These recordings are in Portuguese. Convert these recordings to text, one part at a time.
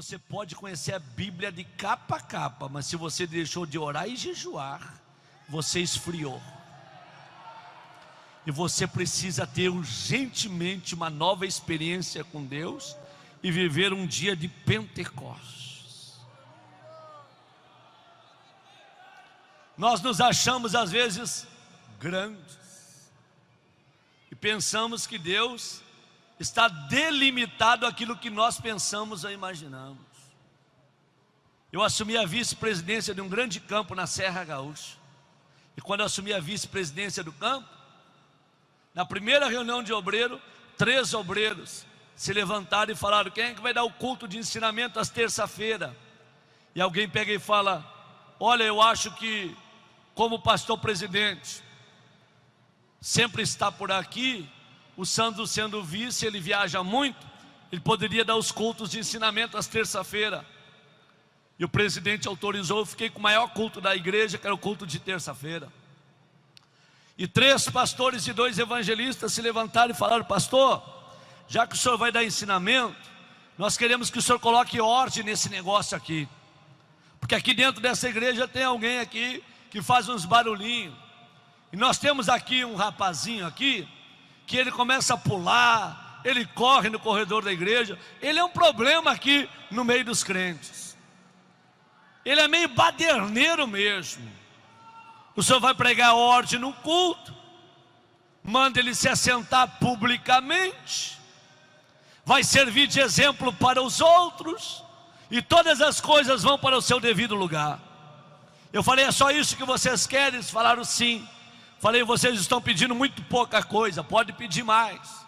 você pode conhecer a Bíblia de capa a capa, mas se você deixou de orar e jejuar, você esfriou. E você precisa ter urgentemente uma nova experiência com Deus e viver um dia de Pentecostes. Nós nos achamos às vezes grandes e pensamos que Deus está delimitado àquilo que nós pensamos ou imaginamos. Eu assumi a vice-presidência de um grande campo na Serra Gaúcha. E quando eu assumi a vice-presidência do campo, na primeira reunião de obreiro, 3 obreiros se levantaram e falaram: quem é que vai dar o culto de ensinamento às terça-feira? E alguém pega e fala: olha, eu acho que como pastor presidente sempre está por aqui, o Sandro sendo vice, ele viaja muito, ele poderia dar os cultos de ensinamento às terça-feira. E o presidente autorizou, eu fiquei com o maior culto da igreja, que era o culto de terça-feira. E 3 pastores e 2 evangelistas se levantaram e falaram: pastor, já que o senhor vai dar ensinamento, nós queremos que o senhor coloque ordem nesse negócio aqui, porque aqui dentro dessa igreja tem alguém aqui que faz uns barulhinhos. E nós temos aqui um rapazinho aqui, que ele começa a pular, ele corre no corredor da igreja, ele é um problema aqui no meio dos crentes. Ele é meio baderneiro mesmo. O senhor vai pregar ordem no culto, manda ele se assentar publicamente, vai servir de exemplo para os outros, e todas as coisas vão para o seu devido lugar. Eu falei: é só isso que vocês querem? Eles falaram: sim. Falei: vocês estão pedindo muito pouca coisa, pode pedir mais,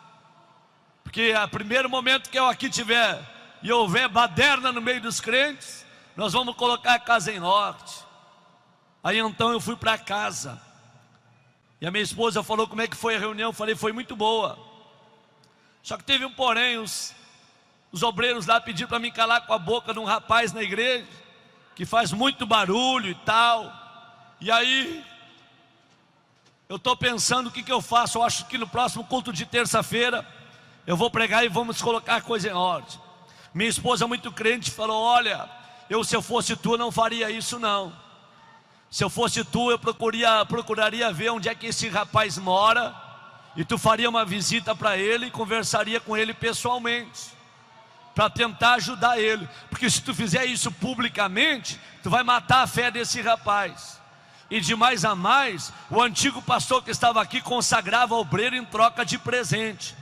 porque a primeiro momento que eu aqui tiver e houver baderna no meio dos crentes, nós vamos colocar a casa em ordem. Aí então eu fui para casa, e a minha esposa falou: como é que foi a reunião? Eu falei: foi muito boa. Só que teve um porém, os obreiros lá pediram para me calar com a boca de um rapaz na igreja, que faz muito barulho e tal. E aí eu estou pensando o que eu faço. Eu acho que no próximo culto de terça-feira eu vou pregar e vamos colocar a coisa em ordem. Minha esposa, muito crente, falou: olha, se eu fosse tu, não faria isso não. Se eu fosse tu, eu procuraria ver onde é que esse rapaz mora, e tu faria uma visita para ele e conversaria com ele pessoalmente, para tentar ajudar ele, porque se tu fizer isso publicamente, tu vai matar a fé desse rapaz. E de mais a mais, o antigo pastor que estava aqui consagrava obreiro em troca de presente.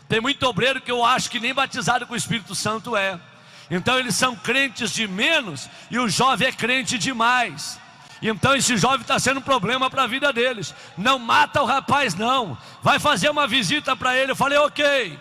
Tem muito obreiro que eu acho que nem batizado com o Espírito Santo é. Então eles são crentes de menos, e o jovem é crente demais. Então esse jovem está sendo um problema para a vida deles. Não mata o rapaz não, vai fazer uma visita para ele. Eu falei: ok,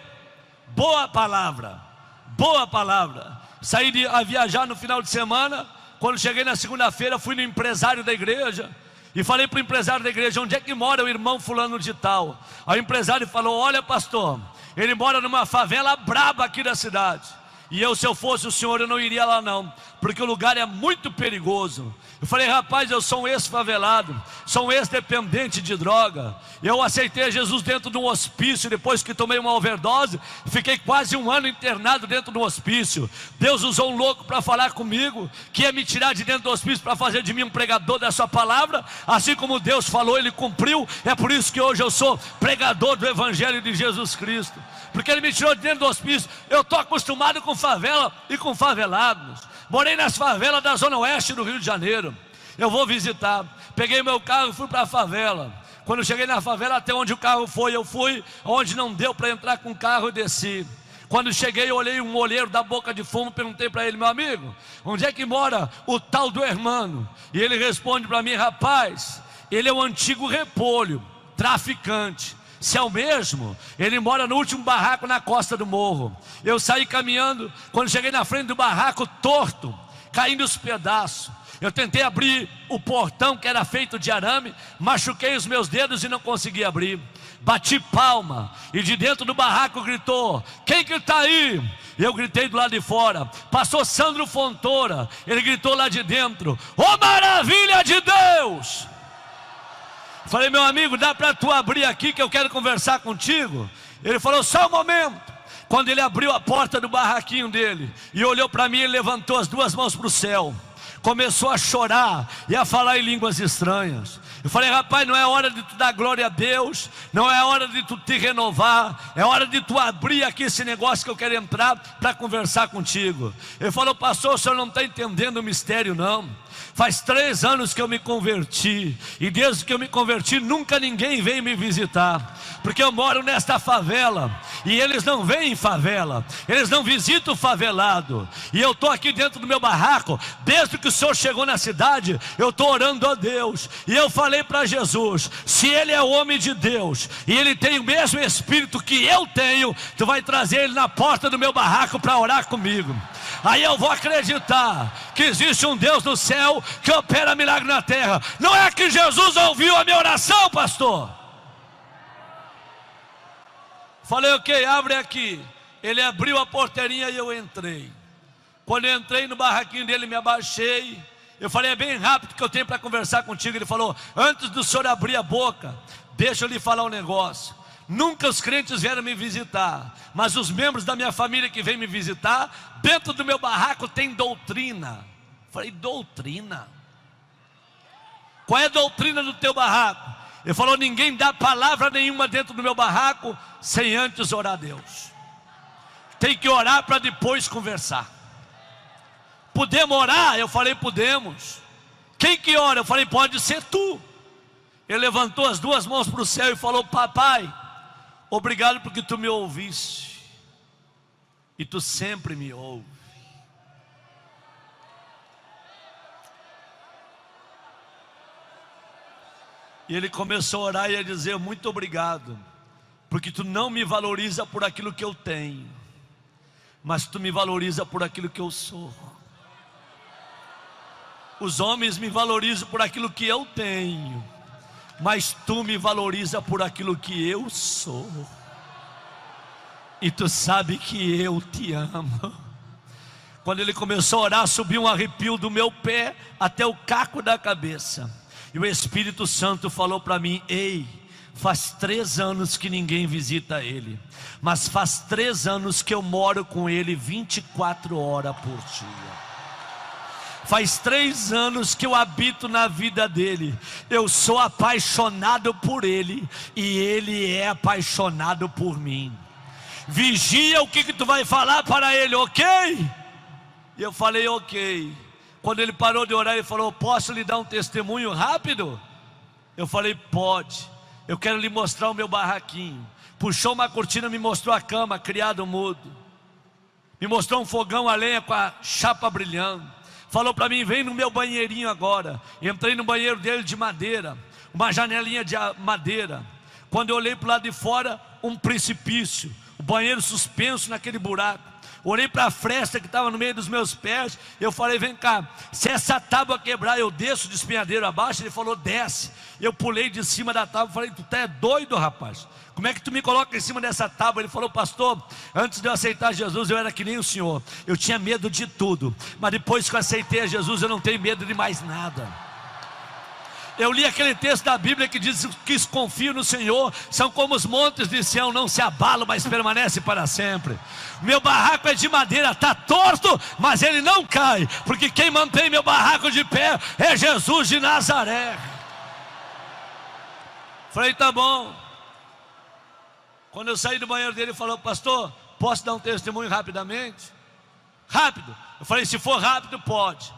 boa palavra, boa palavra. Saí a viajar no final de semana. Quando cheguei na segunda-feira, fui no empresário da igreja e falei para o empresário da igreja: onde é que mora o irmão fulano de tal? Aí o empresário falou: olha, pastor, ele mora numa favela braba aqui da cidade. E se eu fosse o senhor, eu não iria lá não, porque o lugar é muito perigoso. Eu falei: rapaz, eu sou um ex-favelado, sou um ex-dependente de droga. Eu aceitei Jesus dentro de um hospício, depois que tomei uma overdose, fiquei quase 1 ano internado dentro de um hospício. Deus usou um louco para falar comigo, que ia me tirar de dentro do hospício para fazer de mim um pregador da sua palavra. Assim como Deus falou, Ele cumpriu. É por isso que hoje eu sou pregador do Evangelho de Jesus Cristo, porque Ele me tirou de dentro do hospício. Eu estou acostumado com favela e com favelados. Morei nas favelas da Zona Oeste do Rio de Janeiro. Eu vou visitar. Peguei meu carro e fui para a favela. Quando eu cheguei na favela, até onde o carro foi, eu fui. Onde não deu para entrar com o carro, eu desci. Quando cheguei, eu olhei um olheiro da boca de fumo, perguntei para ele: meu amigo, onde é que mora o tal do hermano? E ele responde para mim: rapaz, ele é o antigo repolho, traficante. Se é o mesmo, ele mora no último barraco na costa do morro. Eu saí caminhando, quando cheguei na frente do barraco, torto, caindo os pedaços. Eu tentei abrir o portão, que era feito de arame, machuquei os meus dedos e não consegui abrir. Bati palma, e de dentro do barraco gritou: quem que está aí? Eu gritei do lado de fora. Passou Sandro Fontoura, ele gritou lá de dentro: ô maravilha de Deus! Falei: meu amigo, dá para tu abrir aqui que eu quero conversar contigo? Ele falou: só um momento. Quando ele abriu a porta do barraquinho dele e olhou para mim, ele levantou as duas mãos para o céu, começou a chorar e a falar em línguas estranhas. Eu falei: rapaz, não é hora de tu dar glória a Deus, não é hora de tu te renovar, é hora de tu abrir aqui esse negócio que eu quero entrar para conversar contigo. Ele falou: pastor, o senhor não está entendendo o mistério não. Faz 3 anos que eu me converti, e desde que eu me converti nunca ninguém veio me visitar, porque eu moro nesta favela, e eles não vêm em favela, eles não visitam o favelado, e eu estou aqui dentro do meu barraco, desde que o senhor chegou na cidade, eu estou orando a Deus, e eu falei para Jesus: se ele é o homem de Deus, e ele tem o mesmo espírito que eu tenho, tu vai trazer ele na porta do meu barraco para orar comigo. Aí eu vou acreditar que existe um Deus no céu que opera milagre na terra. Não é que Jesus ouviu a minha oração, pastor? Falei: ok, abre aqui. Ele abriu a porteirinha e eu entrei. Quando eu entrei no barraquinho dele, me abaixei. Eu falei: é bem rápido que eu tenho para conversar contigo. Ele falou: antes do senhor abrir a boca, deixa eu lhe falar um negócio. Nunca os crentes vieram me visitar, mas os membros da minha família que vêm me visitar, dentro do meu barraco tem doutrina. Falei: doutrina? Qual é a doutrina do teu barraco? Ele falou: ninguém dá palavra nenhuma dentro do meu barraco sem antes orar a Deus. Tem que orar para depois conversar. Podemos orar? Eu falei: podemos. Quem que ora? Eu falei: pode ser tu. Ele levantou as duas mãos para o céu e falou: papai, obrigado porque tu me ouviste, e tu sempre me ouve. E ele começou a orar e a dizer: muito obrigado, porque tu não me valoriza por aquilo que eu tenho, mas tu me valoriza por aquilo que eu sou. Os homens me valorizam por aquilo que eu tenho, mas tu me valoriza por aquilo que eu sou. E tu sabe que eu te amo. Quando ele começou a orar, subiu um arrepio do meu pé até o caco da cabeça. E o Espírito Santo falou para mim: ei, faz 3 anos que ninguém visita ele, mas faz 3 anos que eu moro com ele 24 horas por dia. Faz 3 anos que eu habito na vida dele. Eu sou apaixonado por ele, e ele é apaixonado por mim. Vigia o que tu vai falar para ele, ok? E eu falei: ok. Quando ele parou de orar, ele falou: posso lhe dar um testemunho rápido? Eu falei: pode. Eu quero lhe mostrar o meu barraquinho. Puxou uma cortina, me mostrou a cama, criado mudo. Me mostrou um fogão a lenha com a chapa brilhando. Falou para mim: vem no meu banheirinho agora. Entrei no banheiro dele de madeira, uma janelinha de madeira. Quando eu olhei para o lado de fora, um precipício, o banheiro suspenso naquele buraco. Olhei para a fresta que estava no meio dos meus pés. Eu falei: vem cá, se essa tábua quebrar, eu desço de espinhadeiro abaixo? Ele falou: desce. Eu pulei de cima da tábua. Falei: tu tá doido, rapaz? Como é que tu me coloca em cima dessa tábua? Ele falou: pastor, antes de eu aceitar Jesus, eu era que nem o senhor. Eu tinha medo de tudo, mas depois que eu aceitei a Jesus, eu não tenho medo de mais nada. Eu li aquele texto da Bíblia que diz que os que confiam no Senhor são como os montes de Sião, não se abalam, mas permanecem para sempre. Meu barraco é de madeira, está torto, mas ele não cai, porque quem mantém meu barraco de pé é Jesus de Nazaré. Falei: tá bom. Quando eu saí do banheiro dele, ele falou: pastor, posso dar um testemunho rapidamente? Rápido. Eu falei: se for rápido, pode.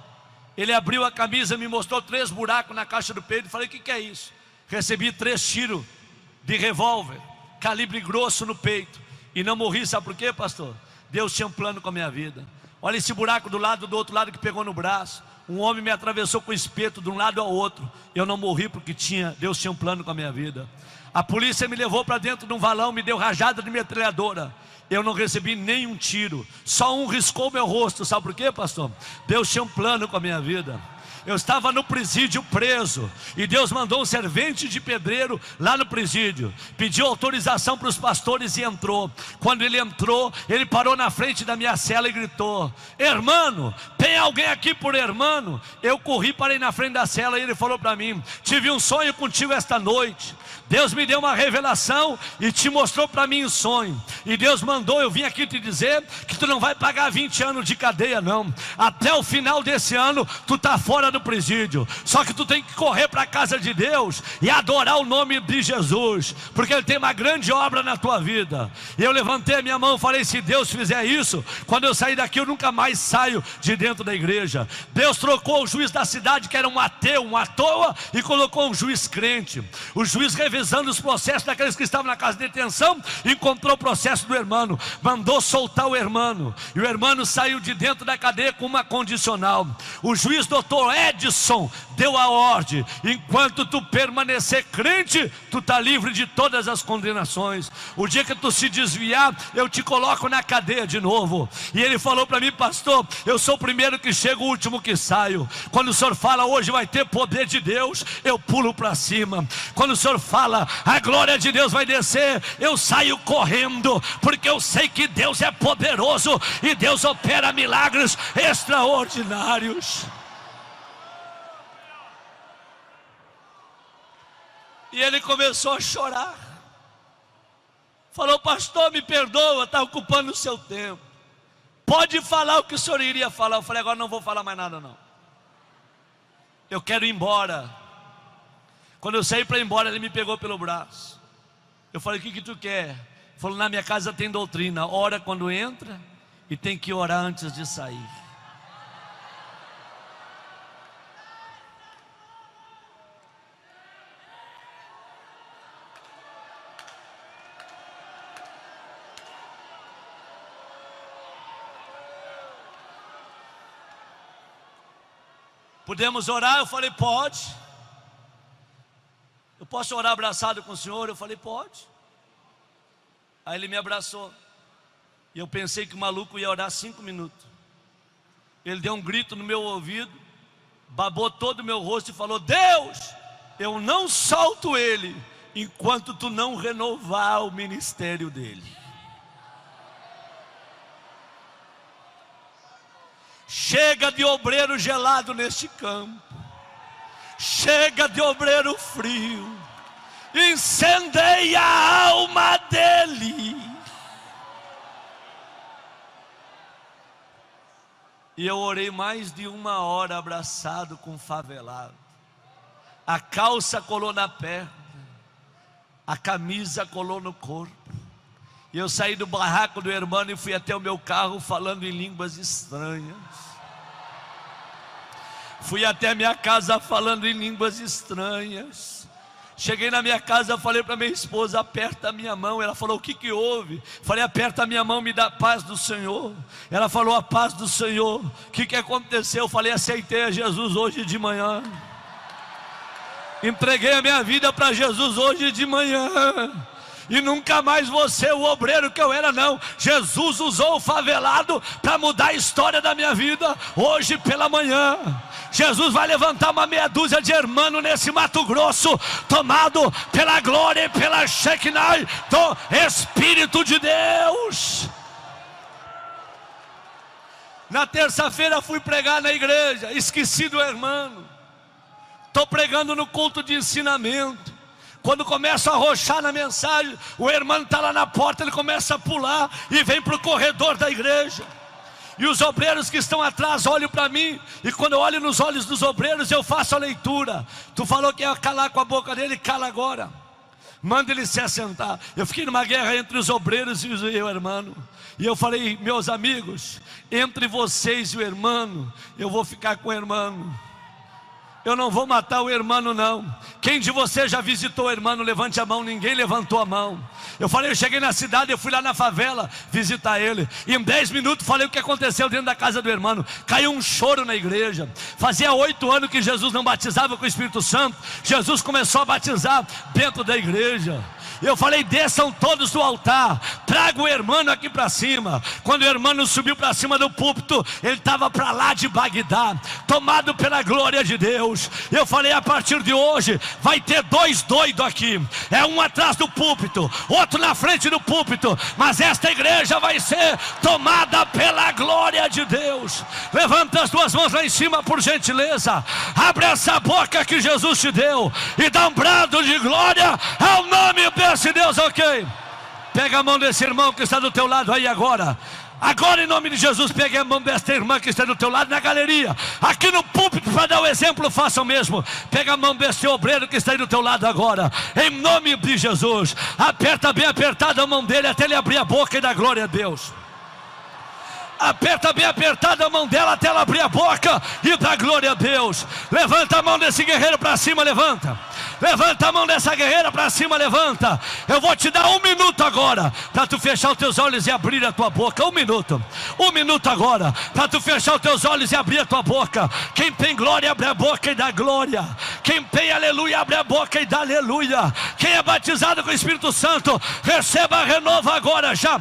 Ele abriu a camisa, me mostrou 3 buracos na caixa do peito. Falei: o que é isso? Recebi 3 tiros de revólver, calibre grosso no peito, e não morri. Sabe por quê, pastor? Deus tinha um plano com a minha vida. Olha esse buraco do outro lado que pegou no braço. Um homem me atravessou com espeto de um lado ao outro. Eu não morri porque Deus tinha um plano com a minha vida. A polícia me levou para dentro de um valão, me deu rajada de metralhadora. Eu não recebi nenhum tiro, só um riscou meu rosto. Sabe por quê, pastor? Deus tinha um plano com a minha vida. Eu estava no presídio preso, e Deus mandou um servente de pedreiro lá no presídio, pediu autorização para os pastores e entrou. Quando ele entrou, ele parou na frente da minha cela e gritou: hermano, tem alguém aqui por hermano? Eu corri, parei na frente da cela, e ele falou para mim: tive um sonho contigo esta noite. Deus me deu uma revelação e te mostrou para mim o sonho, e Deus mandou eu vim aqui te dizer que tu não vai pagar 20 anos de cadeia não. Até o final desse ano tu está fora do presídio. Só que tu tem que correr para a casa de Deus e adorar o nome de Jesus, porque Ele tem uma grande obra na tua vida. E eu levantei a minha mão e falei: se Deus fizer isso, quando eu sair daqui eu nunca mais saio de dentro da igreja. Deus trocou o juiz da cidade, que era um ateu, um à toa, e colocou um juiz crente. O juiz, revisando os processos daqueles que estavam na casa de detenção, encontrou o processo do irmão, mandou soltar o irmão, e o irmão saiu de dentro da cadeia com uma condicional. O juiz doutor Edson deu a ordem: enquanto tu permanecer crente, tu está livre de todas as condenações. O dia que tu se desviar, eu te coloco na cadeia de novo. E ele falou para mim: pastor, eu sou o primeiro que chego, o último que saio. Quando o senhor fala hoje vai ter poder de Deus, eu pulo para cima. Quando o senhor fala a glória de Deus vai descer, eu saio correndo, porque eu sei que Deus é poderoso e Deus opera milagres extraordinários. E ele começou a chorar. Falou: pastor, me perdoa, está ocupando o seu tempo. Pode falar o que o senhor iria falar. Eu falei: agora não vou falar mais nada não. Eu quero ir embora. Quando eu saí para ir embora, ele me pegou pelo braço. Eu falei: o que tu quer? Ele falou: na minha casa tem doutrina, ora quando entra e tem que orar antes de sair. Podemos orar? Eu falei: pode. Eu posso orar abraçado com o senhor? Eu falei: pode. Aí ele me abraçou, e eu pensei que o maluco ia orar 5 minutos. Ele deu um grito no meu ouvido, babou todo o meu rosto e falou: Deus, eu não solto ele enquanto tu não renovar o ministério dele. Chega de obreiro gelado neste campo, chega de obreiro frio, incendeia a alma dele. E eu orei mais de 1 hora abraçado com o favelado. A calça colou na perna, a camisa colou no corpo. E eu saí do barraco do irmão e fui até o meu carro falando em línguas estranhas. Fui até a minha casa falando em línguas estranhas. Cheguei na minha casa, falei para minha esposa: aperta a minha mão. Ela falou: o que houve? Falei: aperta a minha mão, me dá a paz do Senhor. Ela falou: a paz do Senhor. O que aconteceu? Eu falei: aceitei a Jesus hoje de manhã. Entreguei a minha vida para Jesus hoje de manhã. E nunca mais vou ser o obreiro que eu era não. Jesus usou o favelado para mudar a história da minha vida. Hoje pela manhã Jesus vai levantar uma meia dúzia de irmãos nesse Mato Grosso, tomado pela glória e pela Shekinah do Espírito de Deus. Na terça-feira fui pregar na igreja, esqueci do irmão. Estou pregando no culto de ensinamento. Quando começa a arrochar na mensagem, o irmão está lá na porta, ele começa a pular e vem para o corredor da igreja. E os obreiros que estão atrás olham para mim, e quando eu olho nos olhos dos obreiros, eu faço a leitura. Tu falou que ia calar com a boca dele, cala agora. Manda ele se assentar. Eu fiquei numa guerra entre os obreiros e o irmão. E eu falei: meus amigos, entre vocês e o irmão, eu vou ficar com o irmão. Eu não vou matar o irmão não. Quem de vocês já visitou o irmão? Levante a mão. Ninguém levantou a mão. Eu falei: eu cheguei na cidade, eu fui lá na favela visitar ele. E em 10 minutos falei o que aconteceu dentro da casa do irmão. Caiu um choro na igreja. Fazia 8 anos que Jesus não batizava com o Espírito Santo. Jesus começou a batizar dentro da igreja. Eu falei: desçam todos do altar, traga o irmão aqui para cima. Quando o irmão subiu para cima do púlpito, ele estava para lá de Bagdá, tomado pela glória de Deus. Eu falei: a partir de hoje vai ter dois doidos aqui, é um atrás do púlpito, outro na frente do púlpito, mas esta igreja vai ser tomada pela glória de Deus. Levanta as duas mãos lá em cima, por gentileza. Abre essa boca que Jesus te deu e dá um brado de glória ao nome desse Deus, ok? Pega a mão desse irmão que está do teu lado aí agora. Agora, em nome de Jesus, pegue a mão desta irmã que está do teu lado na galeria, aqui no púlpito, para dar o exemplo, faça o mesmo. Pega a mão desse obreiro que está aí do teu lado agora, em nome de Jesus. Aperta bem apertada a mão dele até ele abrir a boca e dar glória a Deus. Aperta bem apertada a mão dela até ela abrir a boca e dá glória a Deus. Levanta a mão desse guerreiro para cima, levanta. Levanta a mão dessa guerreira para cima, levanta. Eu vou te dar 1 minuto agora para tu fechar os teus olhos e abrir a tua boca. 1 minuto. 1 minuto agora para tu fechar os teus olhos e abrir a tua boca. Quem tem glória, abre a boca e dá glória. Quem tem aleluia, abre a boca e dá aleluia. Quem é batizado com o Espírito Santo, receba renovo agora. Já.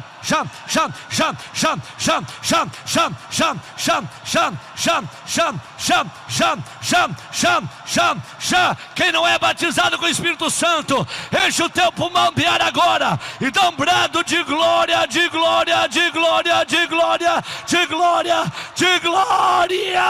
Quem não é batizado com o Espírito Santo, enche o teu pulmão de ar agora e dá um brado de glória, de glória, de glória, de glória, de glória, de glória.